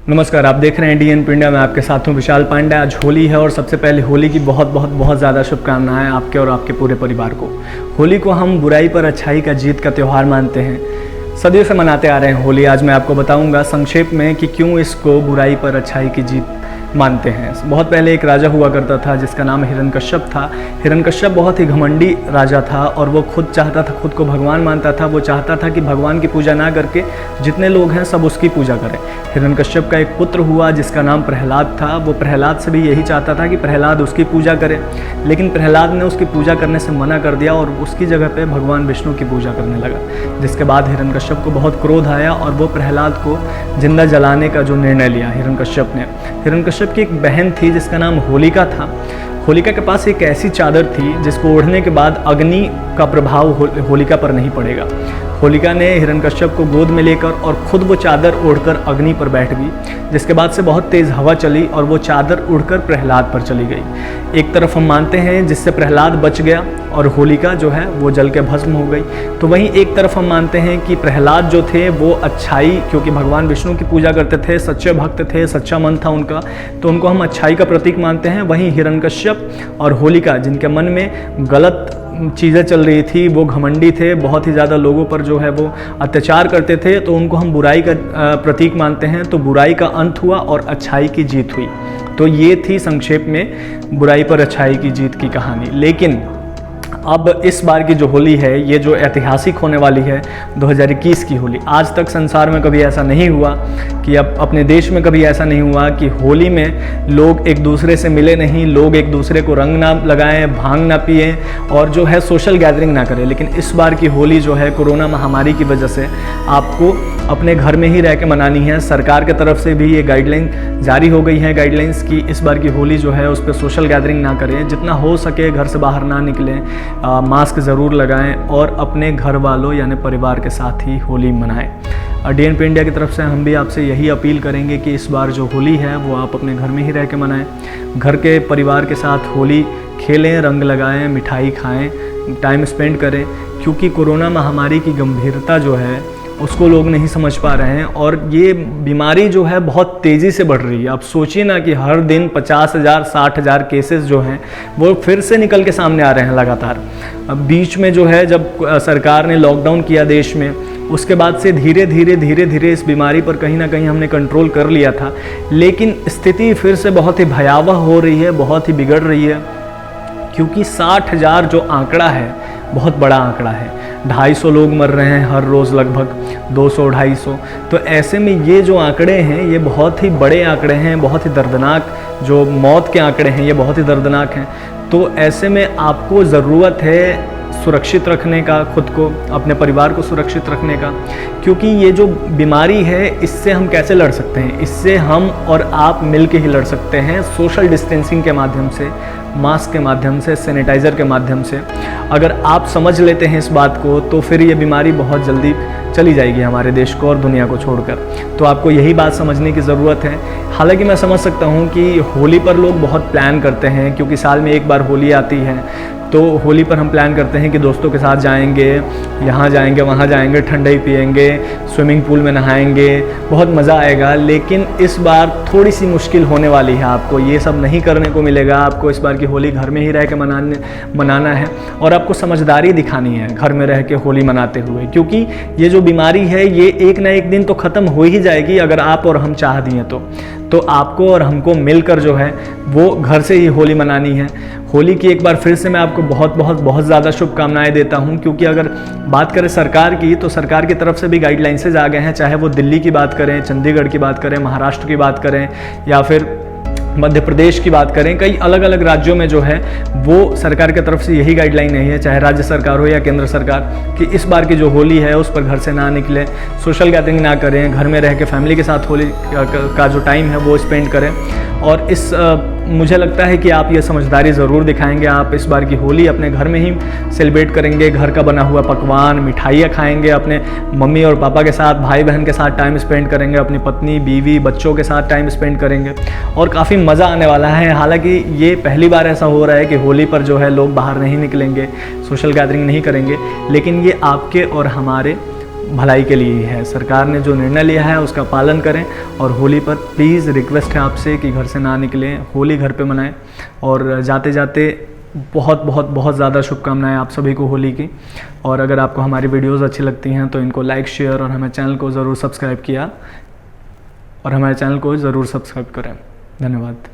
नमस्कार, आप देख रहे हैं डीएन इंडिया में आपके साथ हूं विशाल पांडे। आज होली है और सबसे पहले होली की बहुत ज़्यादा शुभकामनाएं आपके और आपके पूरे परिवार को। होली को हम बुराई पर अच्छाई का जीत का त्यौहार मानते हैं, सदियों से मनाते आ रहे हैं होली। आज मैं आपको बताऊंगा संक्षेप में कि क्यों इसको बुराई पर अच्छाई की जीत मानते हैं। बहुत पहले एक राजा हुआ करता था जिसका नाम हिरण्यकश्यप था। हिरण्यकश्यप बहुत ही घमंडी राजा था और वो खुद चाहता था, खुद को भगवान मानता था। वो चाहता था कि भगवान की पूजा ना करके जितने लोग हैं सब उसकी पूजा करें। हिरण्यकश्यप का एक पुत्र हुआ जिसका नाम प्रहलाद था। वो प्रहलाद से भी यही चाहता था कि प्रहलाद उसकी पूजा करे, लेकिन प्रहलाद ने उसकी पूजा करने से मना कर दिया और उसकी जगह पे भगवान विष्णु की पूजा करने लगा। जिसके बाद हिरण्यकश्यप को बहुत क्रोध आया और वो प्रहलाद को जिंदा जलाने का जो निर्णय लिया हिरण्यकश्यप ने। हिरण्यकश्यप की एक बहन थी जिसका नाम होलिका था। होलिका के पास एक ऐसी चादर थी जिसको ओढ़ने के बाद अग्नि का प्रभाव होलिका पर नहीं पड़ेगा। होलिका ने हिरण्यकश्यप को गोद में लेकर और खुद वो चादर ओढ़कर अग्नि पर बैठ गई। जिसके बाद से बहुत तेज़ हवा चली और वो चादर उड़कर प्रहलाद पर चली गई। एक तरफ हम मानते हैं जिससे प्रहलाद बच गया और होलिका जो है वो जल के भस्म हो गई, तो वहीं एक तरफ हम मानते हैं कि प्रहलाद जो थे वो अच्छाई, क्योंकि भगवान विष्णु की पूजा करते थे, सच्चे भक्त थे, सच्चा मन था उनका, तो उनको हम अच्छाई का प्रतीक मानते हैं। वहीं हिरण्यकश्यप और होलिका जिनके मन में गलत चीज़ें चल रही थी, वो घमंडी थे, बहुत ही ज़्यादा लोगों पर जो है वो अत्याचार करते थे, तो उनको हम बुराई का प्रतीक मानते हैं। तो बुराई का अंत हुआ और अच्छाई की जीत हुई। तो ये थी संक्षेप में बुराई पर अच्छाई की जीत की कहानी। लेकिन अब इस बार की जो होली है ये जो ऐतिहासिक होने वाली है 2021 की होली, आज तक संसार में कभी ऐसा नहीं हुआ कि अब अपने देश में कभी ऐसा नहीं हुआ कि होली में लोग एक दूसरे से मिले नहीं, लोग एक दूसरे को रंग ना लगाएं, भांग ना पिएं और जो है सोशल गैदरिंग ना करें। लेकिन इस बार की होली जो है कोरोना महामारी की वजह से आपको अपने घर में ही रह के मनानी है। सरकार की तरफ से भी ये गाइडलाइन जारी हो गई है, गाइडलाइंस की इस बार की होली जो है उस पर सोशल गैदरिंग ना करें, जितना हो सके घर से बाहर ना निकलें, मास्क ज़रूर लगाएं और अपने घर वालों यानी परिवार के साथ ही होली मनाएं। डीएन इंडिया की तरफ से हम भी आपसे यही अपील करेंगे कि इस बार जो होली है वो आप अपने घर में ही रह के मनाएं, घर के परिवार के साथ होली खेलें, रंग लगाएं, मिठाई खाएं, टाइम स्पेंड करें, क्योंकि कोरोना महामारी की गंभीरता जो है उसको लोग नहीं समझ पा रहे हैं और ये बीमारी जो है बहुत तेज़ी से बढ़ रही है। आप सोचिए ना कि हर दिन 50,000 60,000 केसेस जो हैं वो फिर से निकल के सामने आ रहे हैं लगातार। अब बीच में जो है जब सरकार ने लॉकडाउन किया देश में, उसके बाद से धीरे धीरे इस बीमारी पर कहीं ना कहीं हमने कंट्रोल कर लिया था, लेकिन स्थिति फिर से बहुत ही भयावह हो रही है, बहुत ही बिगड़ रही है, क्योंकि 60,000 जो आंकड़ा है बहुत बड़ा आंकड़ा है। 250 लोग मर रहे हैं हर रोज़, लगभग 200-250। तो ऐसे में ये जो आंकड़े हैं ये बहुत ही बड़े आंकड़े हैं, बहुत ही दर्दनाक जो मौत के आंकड़े हैं ये बहुत ही दर्दनाक हैं। तो ऐसे में आपको ज़रूरत है सुरक्षित रखने का, खुद को, अपने परिवार को सुरक्षित रखने का, क्योंकि ये जो बीमारी है इससे हम कैसे लड़ सकते हैं? इससे हम और आप मिल के ही लड़ सकते हैं, सोशल डिस्टेंसिंग के माध्यम से, मास्क के माध्यम से, सैनिटाइज़र के माध्यम से। अगर आप समझ लेते हैं इस बात को तो फिर ये बीमारी बहुत जल्दी चली जाएगी हमारे देश को और दुनिया को छोड़कर। तो आपको यही बात समझने की ज़रूरत है। हालांकि मैं समझ सकता हूँ कि होली पर लोग बहुत प्लान करते हैं, क्योंकि साल में एक बार होली आती है, तो होली पर हम प्लान करते हैं कि दोस्तों के साथ जाएंगे, यहाँ जाएंगे, वहाँ जाएंगे, ठंडाई पिएंगे, स्विमिंग पूल में नहाएंगे, बहुत मज़ा आएगा। लेकिन इस बार थोड़ी सी मुश्किल होने वाली है, आपको ये सब नहीं करने को मिलेगा। आपको इस बार की होली घर में ही रह के मनाना है और आपको समझदारी दिखानी है घर में रह के होली मनाते हुए, क्योंकि ये जो बीमारी है ये एक ना एक दिन तो ख़त्म हो ही जाएगी अगर आप और हम चाह दिए तो आपको और हमको मिलकर जो है वो घर से ही होली मनानी है। होली की एक बार फिर से मैं आपको बहुत ज़्यादा शुभकामनाएं देता हूं, क्योंकि अगर बात करें सरकार की तो सरकार की तरफ से भी गाइडलाइंसेज आ गए हैं, चाहे वो दिल्ली की बात करें, चंडीगढ़ की बात करें, महाराष्ट्र की बात करें या फिर मध्य प्रदेश की बात करें। कई अलग अलग राज्यों में जो है वो सरकार की तरफ से यही गाइडलाइन नहीं है, चाहे राज्य सरकार हो या केंद्र सरकार, कि इस बार की जो होली है उस पर घर से ना निकलें, सोशल गैदरिंग ना करें, घर में रह के फैमिली के साथ होली का जो टाइम है वो स्पेंड करें। और मुझे लगता है कि आप ये समझदारी ज़रूर दिखाएंगे। आप इस बार की होली अपने घर में ही सेलिब्रेट करेंगे, घर का बना हुआ पकवान, मिठाइयाँ खाएंगे, अपने मम्मी और पापा के साथ, भाई बहन के साथ टाइम स्पेंड करेंगे, अपनी पत्नी, बीवी, बच्चों के साथ टाइम स्पेंड करेंगे और काफ़ी मज़ा आने वाला है। हालांकि ये पहली बार ऐसा हो रहा है कि होली पर जो है लोग बाहर नहीं निकलेंगे, सोशल गैदरिंग नहीं करेंगे, लेकिन ये आपके और हमारे भलाई के लिए ही है। सरकार ने जो निर्णय लिया है उसका पालन करें और होली पर प्लीज़ रिक्वेस्ट है आपसे कि घर से ना निकलें, होली घर पे मनाएं। और जाते जाते बहुत ज़्यादा शुभकामनाएं आप सभी को होली की। और अगर आपको हमारी वीडियोज़ अच्छी लगती हैं तो इनको लाइक, शेयर और हमारे चैनल को ज़रूर सब्सक्राइब करें। धन्यवाद।